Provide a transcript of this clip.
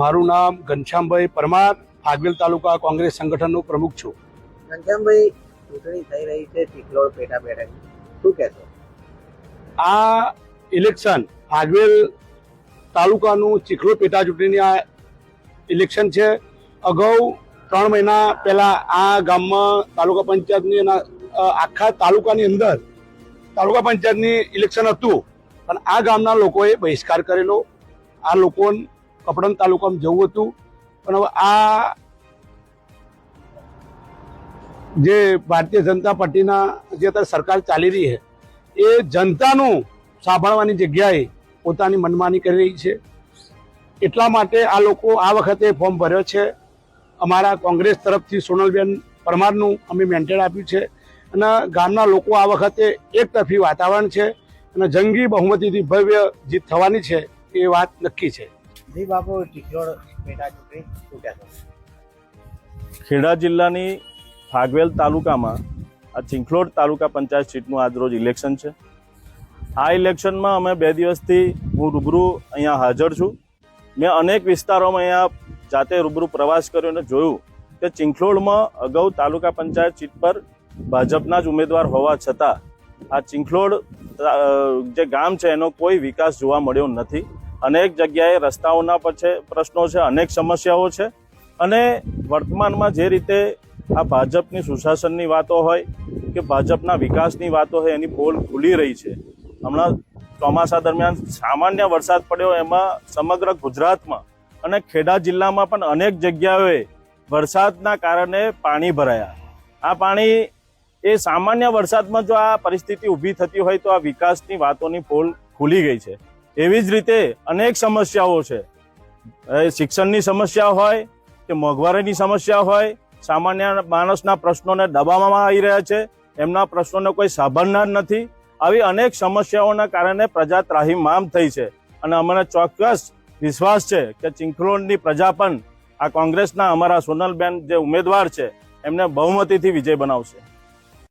મારું નામ ઘનશ્યામભાઈ પરમાર, ફાગવેલ તાલુકા કોંગ્રેસ સંગઠનનો પ્રમુખ છું. ઘનશ્યામભાઈ, ચૂંટણી થઈ રહી છે ચિખલોડ પેટા બેઠક, શું કહેશો? આ ઇલેક્શન ફાગવેલ તાલુકાનું ચિખલોડ પેટા ચૂંટણીની આ ઇલેક્શન છે. અગાઉ 3 મહિના પહેલા આ ગામમાં તાલુકા પંચાયતની આખા તાલુકાની અંદર તાલુકા પંચાયતની ઇલેક્શન હતું, પણ આ ગામના લોકોએ બહિષ્કાર કરેલો. આ લોકોને કપડન તાલુકામાં જવું હતું, પણ હવે આ જે ભારતીય જનતા પાર્ટીના જે અત્યારે સરકાર ચાલી રહી છે એ જનતાનું સાંભળવાની જગ્યાએ પોતાની મનમાની કરી રહી છે. એટલા માટે આ લોકો આ વખતે ફોર્મ ભર્યો છે. અમારા કોંગ્રેસ તરફથી સોનલબેન પરમારનું અમે મેન્ટેન આપ્યું છે અને ગામના લોકો આ વખતે એક તરફી વાતાવરણ છે અને જંગી બહુમતીથી ભવ્ય જીત થવાની છે એ વાત નક્કી છે. જી બાપુ, ચિખલોડ પેટા ચૂંટણી શું કહેશો? ખેડા જિલ્લાની ફાગવેલ તાલુકામાં આ ચિખલોડ તાલુકા પંચાયત સીટનું આજરોજ ઇલેક્શન છે. આ ઇલેક્શનમાં અમે 2 દિવસથી હું રૂબરૂ અહીંયા હાજર છું. મેં અનેક વિસ્તારોમાં અહીંયા જાતે રૂબરૂ પ્રવાસ કર્યો અને જોયું કે ચિખલોડમાં અગાઉ તાલુકા પંચાયત સીટ પર ભાજપના જ ઉમેદવાર હોવા છતાં આ ચિખલોડ જે ગામ છે એનો કોઈ વિકાસ જોવા મળ્યો નથી. અનેક જગ્યાએ રસ્તાઓના પ્રશ્નો છે, અનેક સમસ્યાઓ છે અને વર્તમાનમાં જે રીતે આ ભાજપની સુશાસનની વાતો હોય કે ભાજપના વિકાસની વાતો હોય એની પોલ ખુલી રહી છે. હમણાં ચોમાસા દરમિયાન સામાન્ય વરસાદ પડ્યો, એમાં સમગ્ર ગુજરાતમાં અને ખેડા જિલ્લામાં પણ અનેક જગ્યાએ વરસાદના કારણે પાણી ભરાયા. આ પાણી એ સામાન્ય વરસાદમાં જો આ પરિસ્થિતિ ઊભી થતી હોય તો આ વિકાસની વાતોની પોલ ખુલી ગઈ છે. એવી જ રીતે અનેક સમસ્યાઓ છે. શિક્ષણની સમસ્યા હોય કે મોંઘવારીની સમસ્યા હોય, સામાન્ય માણસના પ્રશ્નોને દબાવવામાં આવી રહ્યા છે, એમના પ્રશ્નોને કોઈ સાંભળનાર નથી. આવી અનેક સમસ્યાઓના કારણે પ્રજા ત્રાહિમામ થઈ છે અને અમને ચોક્કસ વિશ્વાસ છે કે ચિખલોડની પ્રજા પણ આ કોંગ્રેસના અમારા સોનલબેન જે ઉમેદવાર છે એમને બહુમતીથી વિજય બનાવશે.